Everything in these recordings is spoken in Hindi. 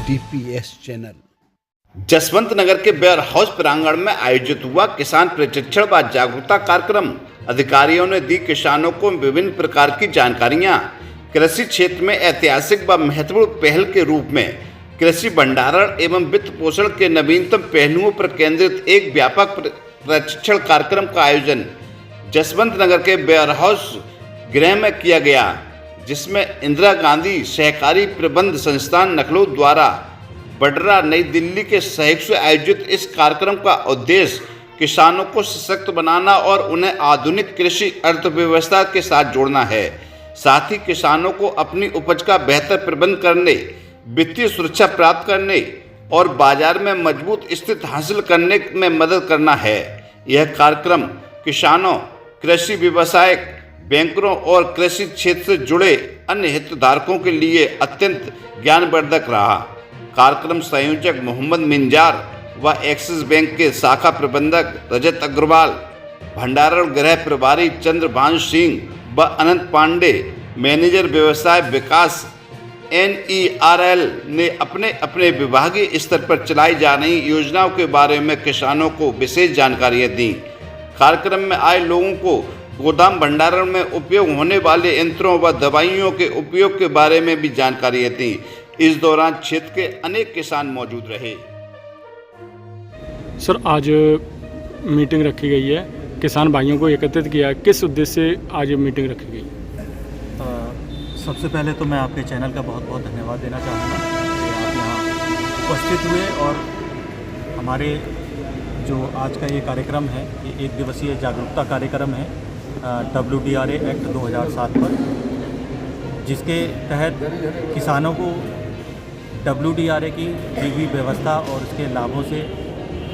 DPS channel. जसवंत नगर के वेयर हाउस प्रांगण में आयोजित हुआ किसान प्रशिक्षण व जागरूकता कार्यक्रम। अधिकारियों ने दी किसानों को विभिन्न प्रकार की जानकारियां। कृषि क्षेत्र में ऐतिहासिक व महत्वपूर्ण पहल के रूप में कृषि भंडारण एवं वित्त पोषण के नवीनतम पहलुओं पर केंद्रित एक व्यापक प्रशिक्षण कार्यक्रम का आयोजन जसवंत नगर के वेयर हाउस गृह में किया गया, जिसमें इंदिरा गांधी सहकारी प्रबंध संस्थान लखनऊ द्वारा बडरा नई दिल्ली के सहयोग से आयोजित इस कार्यक्रम का उद्देश्य किसानों को सशक्त बनाना और उन्हें आधुनिक कृषि अर्थव्यवस्था के साथ जोड़ना है। साथ ही किसानों को अपनी उपज का बेहतर प्रबंध करने, वित्तीय सुरक्षा प्राप्त करने और बाजार में मजबूत स्थिति हासिल करने में मदद करना है। यह कार्यक्रम किसानों, कृषि व्यवसायिक, बैंकरों और कृषि क्षेत्र से जुड़े अन्य हितधारकों के लिए अत्यंत ज्ञानवर्धक रहा। कार्यक्रम संयोजक मोहम्मद मिंजार व एक्सिस बैंक के शाखा प्रबंधक रजत अग्रवाल, भंडारण गृह प्रभारी चंद्रभान सिंह व अनंत पांडे, मैनेजर व्यवसाय विकास NERL ने अपने अपने विभागीय स्तर पर चलाई जा रही योजनाओं के बारे में किसानों को विशेष जानकारियां दी। कार्यक्रम में आए लोगों को गोदाम भंडारण में उपयोग होने वाले यंत्रों व दवाइयों के उपयोग के बारे में भी जानकारियां दी। इस दौरान क्षेत्र के अनेक किसान मौजूद रहे। सर, आज मीटिंग रखी गई है, किसान भाइयों को एकत्रित किया, किस उद्देश्य से आज मीटिंग रखी गई? सबसे पहले तो मैं आपके चैनल का बहुत बहुत धन्यवाद देना चाहूँगा कि आप यहाँ उपस्थित हुए और हमारे जो आज का ये कार्यक्रम है, ये एक दिवसीय जागरूकता कार्यक्रम है WDRA एक्ट 2007 पर, जिसके तहत किसानों को WDRA की दी हुई व्यवस्था और उसके लाभों से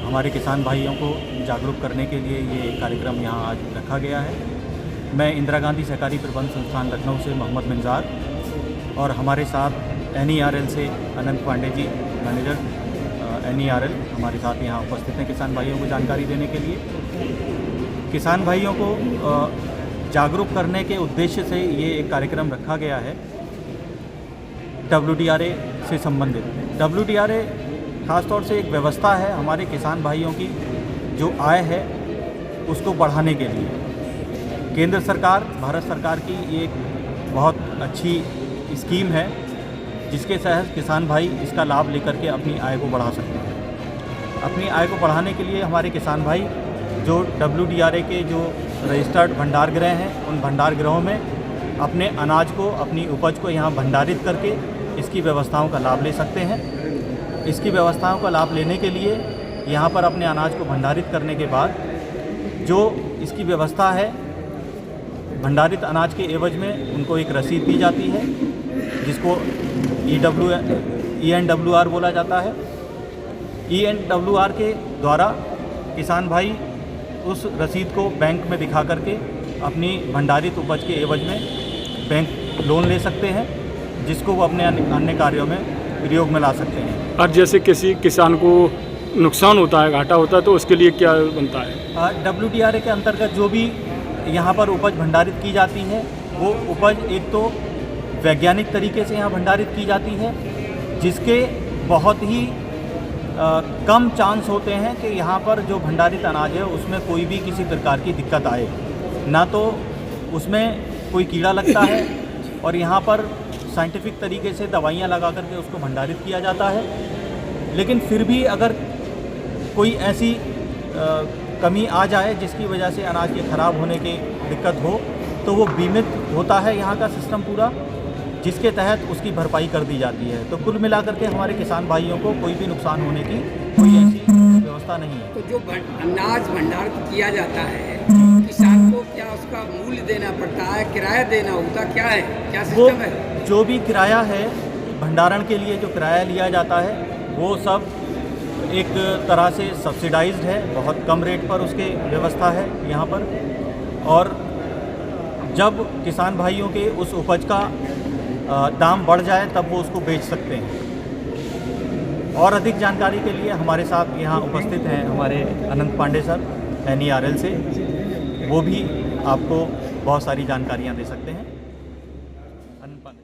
हमारे किसान भाइयों को जागरूक करने के लिए ये कार्यक्रम यहाँ आज रखा गया है। मैं इंदिरा गांधी सहकारी प्रबंध संस्थान लखनऊ से मोहम्मद मिंजार और हमारे साथ NERL से अनंत पांडे जी, मैनेजर NERL, हमारे साथ यहाँ उपस्थित हैं किसान भाइयों को जानकारी देने के लिए। किसान भाइयों को जागरूक करने के उद्देश्य से ये एक कार्यक्रम रखा गया है WDRA से संबंधित। WDRA खासतौर से एक व्यवस्था है हमारे किसान भाइयों की जो आय है उसको बढ़ाने के लिए। केंद्र सरकार, भारत सरकार की एक बहुत अच्छी स्कीम है जिसके तहत किसान भाई इसका लाभ लेकर के अपनी आय को बढ़ा सकते हैं। अपनी आय को बढ़ाने के लिए हमारे किसान भाई जो WDRA के जो रजिस्टर्ड भंडार गृह हैं, उन भंडार गृहों में अपने अनाज को, अपनी उपज को यहाँ भंडारित करके इसकी व्यवस्थाओं का लाभ ले सकते हैं। इसकी व्यवस्थाओं का लाभ लेने के लिए यहाँ पर अपने अनाज को भंडारित करने के बाद जो इसकी व्यवस्था है, भंडारित अनाज के एवज में उनको एक रसीद दी जाती है जिसको ENWR बोला जाता है। ENWR के द्वारा किसान भाई उस रसीद को बैंक में दिखा करके अपनी भंडारित उपज के एवज में बैंक लोन ले सकते हैं, जिसको वो अपने अन्य कार्यों में प्रयोग में ला सकते हैं। और जैसे किसी किसान को नुकसान होता है, घाटा होता है, तो उसके लिए क्या बनता है? WDRA के अंतर्गत जो भी यहाँ पर उपज भंडारित की जाती है, वो उपज एक तो वैज्ञानिक तरीके से यहाँ भंडारित की जाती है, जिसके बहुत ही कम चांस होते हैं कि यहाँ पर जो भंडारित अनाज है उसमें कोई भी किसी प्रकार की दिक्कत आए। ना तो उसमें कोई कीड़ा लगता है और यहाँ पर साइंटिफिक तरीके से दवाइयाँ लगा करके उसको भंडारित किया जाता है। लेकिन फिर भी अगर कोई ऐसी कमी आ जाए जिसकी वजह से अनाज के ख़राब होने की दिक्कत हो, तो वो बीमित होता है यहाँ का सिस्टम पूरा, जिसके तहत उसकी भरपाई कर दी जाती है। तो कुल मिलाकर के हमारे किसान भाइयों को कोई भी नुकसान होने की कोई ऐसी व्यवस्था नहीं है। तो जो अनाज भंडार किया जाता है, किसान को क्या उसका मूल्य देना पड़ता है, किराया देना होता, क्या है, क्या सिस्टम है? जो भी किराया है भंडारण के लिए, जो किराया लिया जाता है, वो सब एक तरह से सब्सिडाइज्ड है, बहुत कम रेट पर उसके व्यवस्था है यहाँ पर। और जब किसान भाइयों के उस उपज का दाम बढ़ जाए तब वो उसको बेच सकते हैं। और अधिक जानकारी के लिए हमारे साथ यहाँ उपस्थित हैं हमारे अनंत पांडे सर NERL से, वो भी आपको बहुत सारी जानकारियाँ दे सकते हैं। अनंत पांडे।